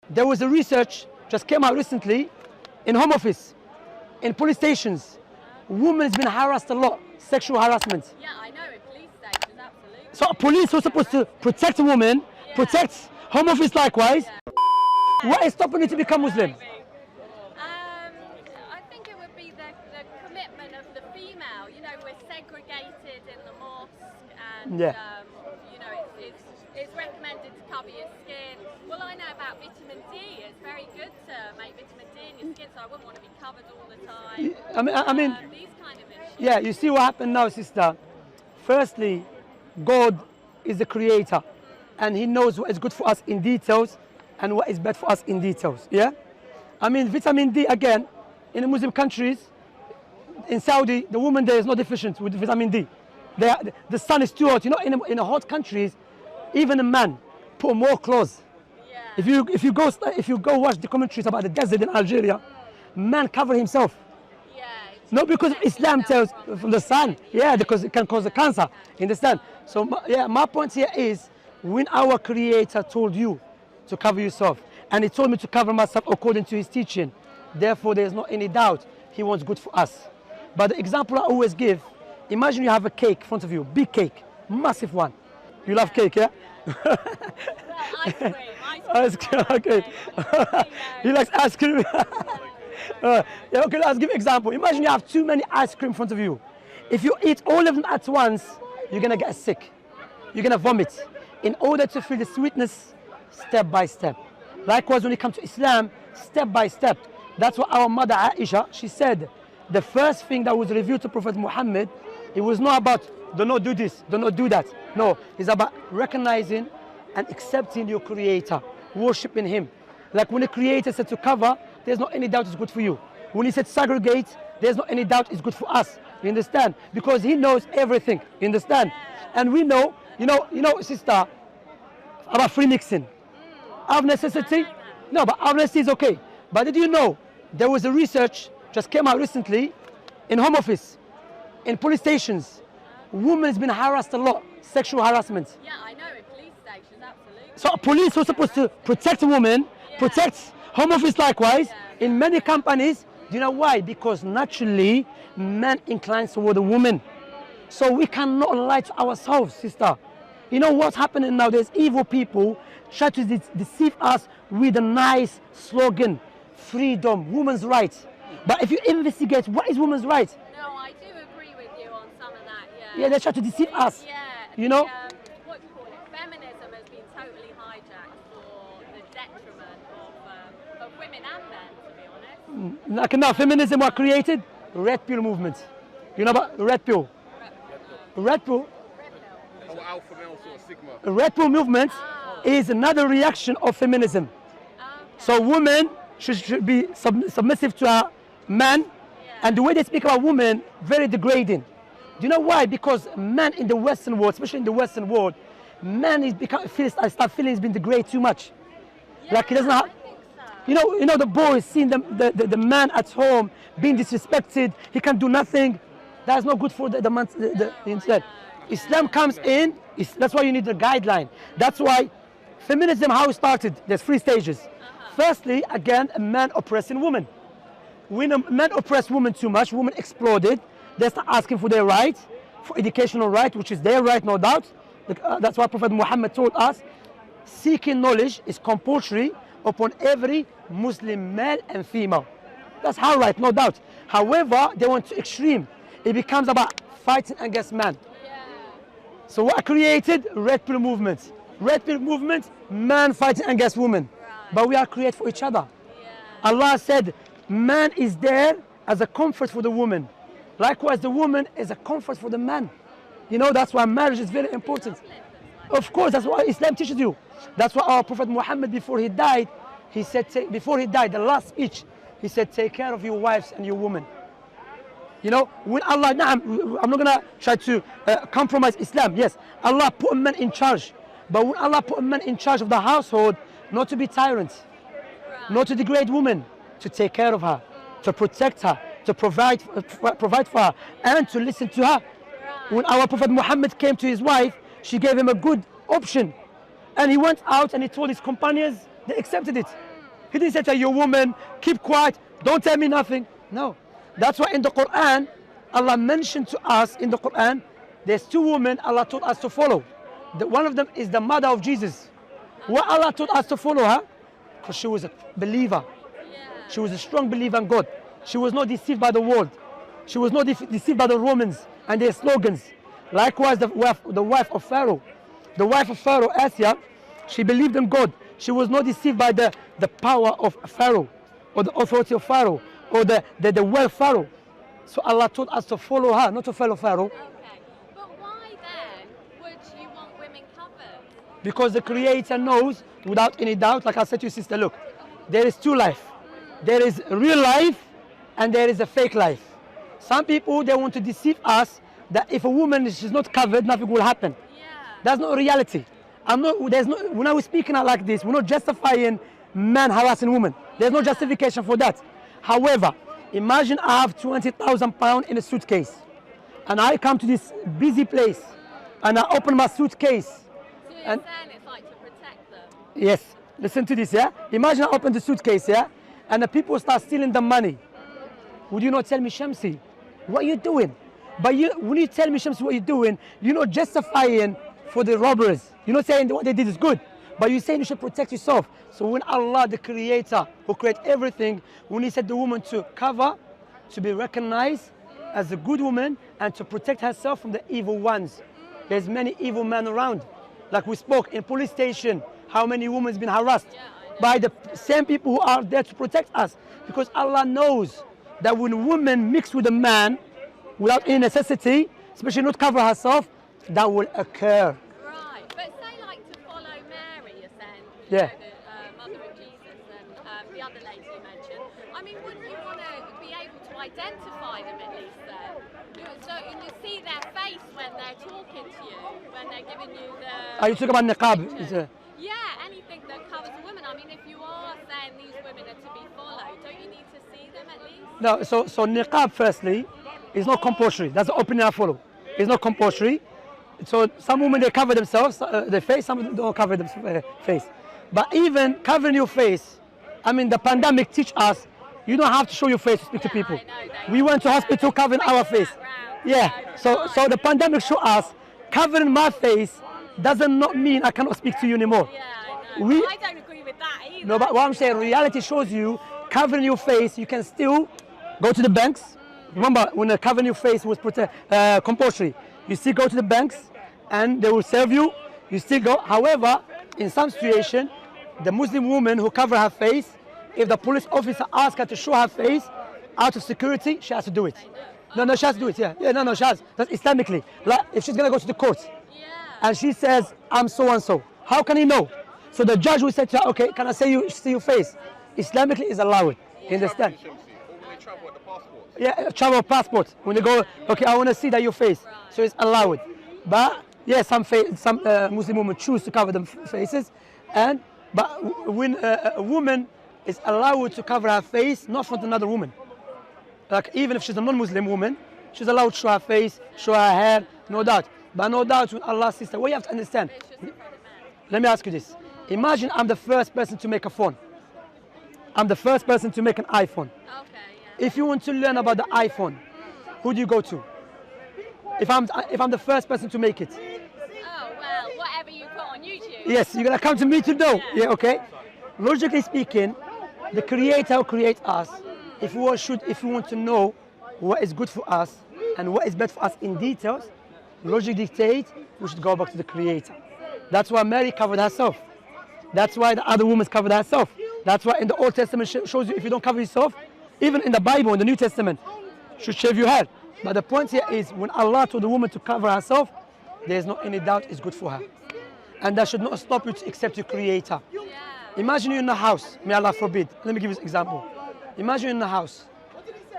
There was a research just came out recently in home office, in police stations. Women's been harassed a lot, sexual harassment. Yeah, I know, in police stations, absolutely. So police were supposed to protect a woman, protect home office likewise. What is stopping you to become Muslim? I think it would be the commitment of the female. You know, we're segregated in the mosque, and you know, it's recommended to cover your skin. Well, I know about vitamin D. It's very good to make vitamin D in your skin, so I wouldn't want to be covered all the time. I mean, these kind of issues. yeah, you see what happened now, sister. Firstly, God is the creator, and He knows what is good for us in details and what is bad for us in details. Yeah, I mean, vitamin D again in the Muslim countries. In Saudi, the woman there is not deficient with vitamin D. The sun is too hot. You know, in the hot countries, even a man put more clothes. Yeah. If you go watch the commentaries about the desert in Algeria, man cover himself. Yeah. Not because Islam tells from the sun, yeah, because it can cause a cancer. Understand? So my point here is, when our Creator told you to cover yourself, and He told me to cover myself according to His teaching, therefore there is not any doubt He wants good for us. But the example I always give: imagine you have a cake in front of you, big cake, massive one. You love cake, yeah? Well, ice cream. Ice cream, okay. He likes ice cream. Yeah, okay, let's give an example. Imagine you have too many ice cream in front of you. If you eat all of them at once, you're gonna get sick. You're gonna vomit. In order to feel the sweetness, step by step. Likewise, when it comes to Islam, step by step. That's what our mother Aisha, she said, the first thing that was revealed to Prophet Muhammad, it was not about do not do this, do not do that. No, it's about recognizing and accepting your Creator, worshiping Him. Like when the Creator said to cover, there's not any doubt it's good for you. When He said segregate, there's not any doubt it's good for us. You understand? Because He knows everything. You understand? And we know, you know, sister, about free mixing. Out of necessity? No, but out of necessity is okay. But did you know there was a research just came out recently in home office, in police stations. Women's been harassed a lot, sexual harassment. Yeah, I know, in police stations, absolutely. So police were supposed to protect a woman, protect home office likewise. In many companies, do you know why? Because naturally, man inclines toward a woman. So we cannot lie to ourselves, sister. You know what's happening now? There's evil people try to deceive us with a nice slogan, freedom, women's rights. But if you investigate, what is women's rights? No, I do agree with you on some of that, yeah. Yeah, they try to deceive us. Yeah. You know? What do you call it? Feminism has been totally hijacked for the detriment of women and men, to be honest. Like now, feminism was created, red pill movement. You know about red pill? Red pill. Oh, alpha male sort of sigma. Red pill movement is another reaction of feminism. So women should be submissive to a man, and the way they speak about women, very degrading. Do you know why? Because man in the Western world, especially in the Western world, man is start feeling he's been degraded too much. Yeah, like he doesn't have, I think so. you know the boys seeing the man at home being disrespected, he can do nothing. That's not good for the man. Instead, Islam comes in. That's why you need a guideline. That's why feminism, how it started. There's 3 stages. Firstly, again, a man oppressing woman. When a man oppressed women too much, women exploded. They start asking for their right, for educational right, which is their right, no doubt. That's why Prophet Muhammad told us, seeking knowledge is compulsory upon every Muslim male and female. That's her right, no doubt. However, they went to extreme. It becomes about fighting against man. Yeah. So what created? Red pill movement. Red pill movement, man fighting against woman. Right. But we are created for each other. Yeah. Allah said, man is there as a comfort for the woman. Likewise, the woman is a comfort for the man. You know, that's why marriage is very important. Of course, that's what Islam teaches you. That's why our Prophet Muhammad, before he died, he said, before he died, the last speech, he said, take care of your wives and your women. You know, when Allah, I'm not going to try to compromise Islam. Yes, Allah put a man in charge. But when Allah put a man in charge of the household, not to be tyrants, not to degrade women, to take care of her, to protect her, to provide for her, and to listen to her. When our Prophet Muhammad came to his wife, she gave him a good option. And he went out and he told his companions, they accepted it. He didn't say to you, woman, keep quiet, don't tell me nothing. No. That's why in the Quran, Allah mentioned to us in the Quran, there's two women Allah told us to follow. One of them is the mother of Jesus. Why Allah told us to follow her? Because she was a believer. She was a strong believer in God. She was not deceived by the world. She was not deceived by the Romans and their slogans. Likewise, the wife of Pharaoh. The wife of Pharaoh, Asya, she believed in God. She was not deceived by the power of Pharaoh, or the authority of Pharaoh, or the wealth of Pharaoh. So Allah told us to follow her, not to follow Pharaoh. Okay. But why then would you want women covered? Because the Creator knows, without any doubt, like I said to you, sister, look, there is two life. There is real life, and there is a fake life. Some people, they want to deceive us that if a woman is not covered, nothing will happen. Yeah. That's not reality. When I was speaking out like this, we're not justifying man harassing women. There's no justification for that. However, imagine I have 20,000 pounds in a suitcase, and I come to this busy place, and I open my suitcase. So you're And- saying it's like to protect them? Yes, listen to this, yeah? Imagine I open the suitcase, yeah? And the people start stealing the money. Would you not tell me, Shamsi, what are you doing? But when you tell me, Shamsi, what you're doing, you're not justifying for the robbers. You're not saying that what they did is good, but you're saying you should protect yourself. So when Allah, the Creator, who created everything, when He said the woman to cover, to be recognized as a good woman, and to protect herself from the evil ones. There's many evil men around. Like we spoke in police station, how many women have been harassed by the same people who are there to protect us. Because Allah knows that when a woman mix with a man without any necessity, especially not cover herself, that will occur. Right. But say like to follow Mary, you're saying, Yeah. the mother of Jesus, and the other lady you mentioned. I mean, wouldn't you want to be able to identify them at least then? So you see their face when they're talking to you, when they're giving you the... Are you talking about niqab? Yeah, anything that covers a woman. I mean, if you are saying these women are to be followed, don't you need to see them at least? No, so niqab firstly is not compulsory. That's the opinion I follow. It's not compulsory. So some women, they cover themselves, their face, some don't cover their face. But even covering your face, I mean, the pandemic teach us, you don't have to show your face to speak to people. I know that. We went to hospital covering our face. Yeah, so the pandemic show us, covering my face doesn't not mean I cannot speak to you anymore. Yeah, I know. I don't agree with that either. No, but what I'm saying, reality shows you, covering your face, you can still go to the banks. Remember, when covering your face was compulsory, you still go to the banks and they will serve you. You still go. However, in some situation, the Muslim woman who cover her face, if the police officer asks her to show her face out of security, she has to do it. No, she has to do it. Yeah, no, she has. That's Islamically. Like if she's gonna go to the court, and she says, "I'm so and so," how can he know? So the judge will say to her, "Okay, can I see your face?" Islamically is allowed. You understand? Or when they travel with the passports. Yeah, travel passport. When they go, okay, I want to see that your face. So it's allowed. But yeah, some Muslim women choose to cover their faces, but when a woman is allowed to cover her face, not from another woman. Like even if she's a non-Muslim woman, she's allowed to show her face, show her hair, no doubt. But no doubt with Allah's sister, what you have to understand. Let me ask you this. Imagine I'm the first person to make a phone. I'm the first person to make an iPhone. Okay, yeah. If you want to learn about the iPhone, who do you go to? If I'm the first person to make it. Oh, well, whatever you put on YouTube. Yes, you're gonna come to me to know. Yeah, okay. Logically speaking, the Creator who creates us, if we want to know what is good for us and what is bad for us in details, logic dictates we should go back to the Creator. That's why Mary covered herself. That's why the other women covered herself. That's why in the Old Testament shows you if you don't cover yourself, even in the Bible, in the New Testament, should shave your head. But the point here is when Allah told the woman to cover herself, there is no any doubt it's good for her. And that should not stop you to accept your Creator. Yeah. Imagine you're in a house, may Allah forbid. Let me give you an example. Imagine you're in a house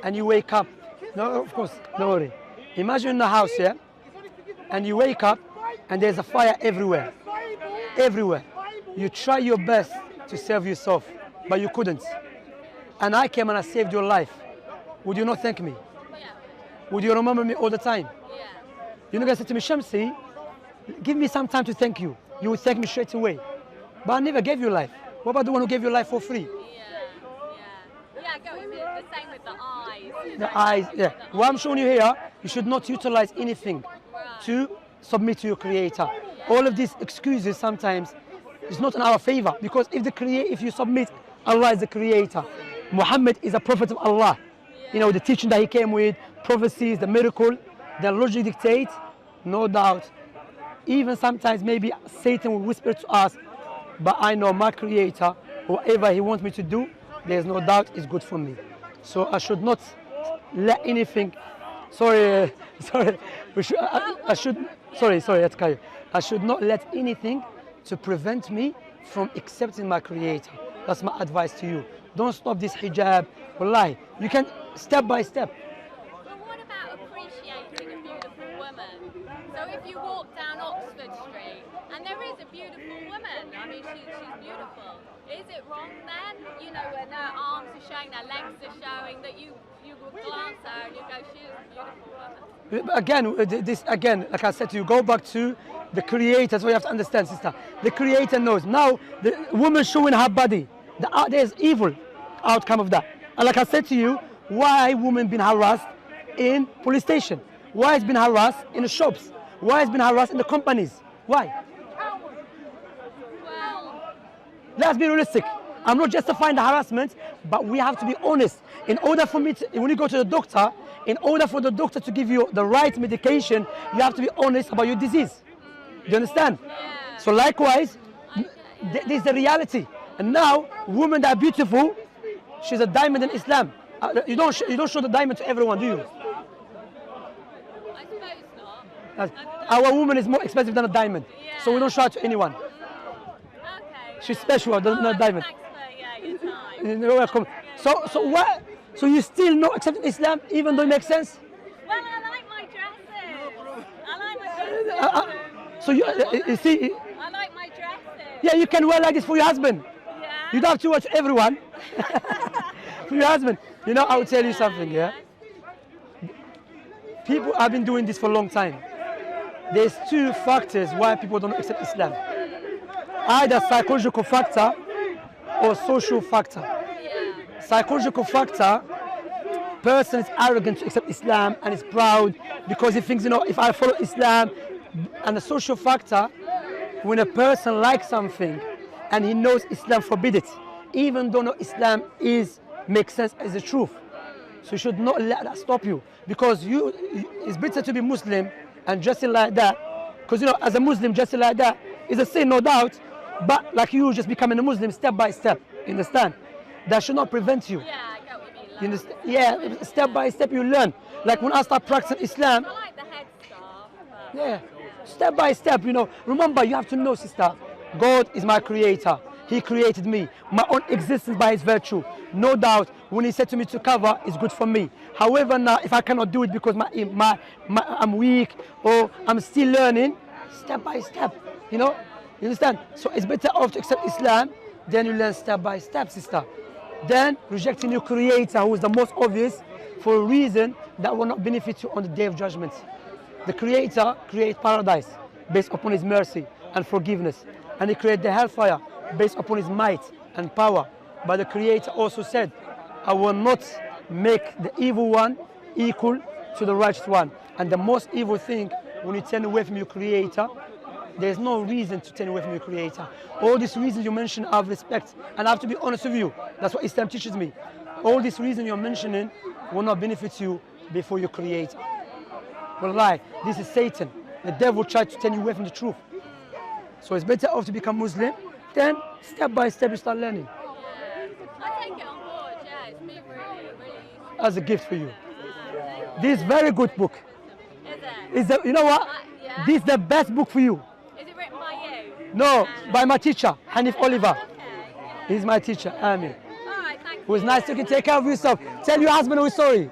and you wake up. No, of course, don't worry. Imagine you're in a house, yeah? And you wake up and there's a fire everywhere. Everywhere. You try your best to save yourself, but you couldn't. And I came and I saved your life. Would you not thank me? Yeah. Would you remember me all the time? Yeah. You're not going to say to me, Shamsi, give me some time to thank you. You would thank me straight away. But I never gave you life. What about the one who gave you life for free? Yeah, go with the same with the eyes. The eyes, yeah. What I'm showing you here, you should not utilize anything to submit to your creator. All of these excuses sometimes is not in our favor, because if you submit, Allah is the creator. Muhammad is a prophet of Allah. You know, the teaching that he came with, prophecies, the miracle, the logic dictates, no doubt. Even sometimes maybe Satan will whisper to us, but I know my creator, whatever he wants me to do, there's no doubt is good for me. So I should not let anything, I should not let anything to prevent me from accepting my creator. That's my advice to you. Don't stop this hijab. Wallahi, you can step by step. But what about appreciating a beautiful woman? So if you walk down Oxford Street and there is a beautiful woman, I mean she's beautiful, is it wrong then? You know, when her arms are showing, her legs are showing, that you will glance at her and you go, she's a beautiful woman. Again, like I said to you, go back to the creator. That's what you have to understand, sister. The creator knows. Now, the woman showing her body, there's evil outcome of that. And like I said to you, why women been harassed in police station? Why has been harassed in the shops? Why has been harassed in the companies? Why? Well, Let's be realistic. I'm not justifying the harassment, but we have to be honest. In order for me to, when you go to the doctor, in order for the doctor to give you the right medication, you have to be honest about your disease. Do you understand? yeah. So likewise, this is the reality. And now, women that are beautiful, she's a diamond in Islam. You don't show the diamond to everyone, do you? I suppose not. Our woman is more expensive than a diamond, so we don't show it to anyone. Okay. She's special, not a diamond. Thanks for your time. You're welcome. So what? So you still not accepting Islam, even though it makes sense? Well, I like my dresses. I like my dresses. So you see, I like my dresses. yeah, you can wear like this for your husband. Yeah. You don't have to watch everyone. For your husband. You know, I will tell you something, yeah? People have been doing this for a long time. There's two factors why people don't accept Islam. Either psychological factor or social factor. Psychological factor, person is arrogant to accept Islam and is proud because he thinks, you know, if I follow Islam. And the social factor, when a person likes something and he knows Islam forbid it, even though no Islam makes sense as the truth. So you should not let that stop you, because it's better to be Muslim and dressing like that, because you know, as a Muslim dressing like that is a sin, no doubt, but like you just becoming a Muslim step by step, you understand? That should not prevent you. Yeah, I get what you mean. You understand? Yeah, step by step you learn. Like when I start practicing Islam, I like the headscarf. But yeah, step by step, you know. Remember, you have to know, sister, God is my creator. He created me, my own existence by his virtue. No doubt, when he said to me to cover, it's good for me. However, now, if I cannot do it because I'm weak or I'm still learning, step by step, you know. You understand? So it's better off to accept Islam, then you learn step by step, sister. Then rejecting your creator, who is the most obvious, for a reason that will not benefit you on the day of judgment. The creator created paradise based upon his mercy and forgiveness. And he created the hellfire based upon his might and power. But the creator also said, I will not make the evil one equal to the righteous one. And the most evil thing, when you turn away from your creator, there's no reason to turn away from your creator. All these reasons you mentioned are of respect. And I have to be honest with you. That's what Islam teaches me. All these reasons you're mentioning will not benefit you before your creator. Wallahi, this is Satan. The devil tried to turn you away from the truth. So it's better off to become Muslim, then step by step you start learning. I take it on board, yeah, it's been really, really useful. As a gift for you. This very good book. Is it? You know what? Yeah. This is the best book for you. Is it written by you? No, by my teacher, Hanif Oliver. Okay, yeah. He's my teacher, Amin. All right, thank It you. was nice to take care of yourself. Tell your husband we're sorry.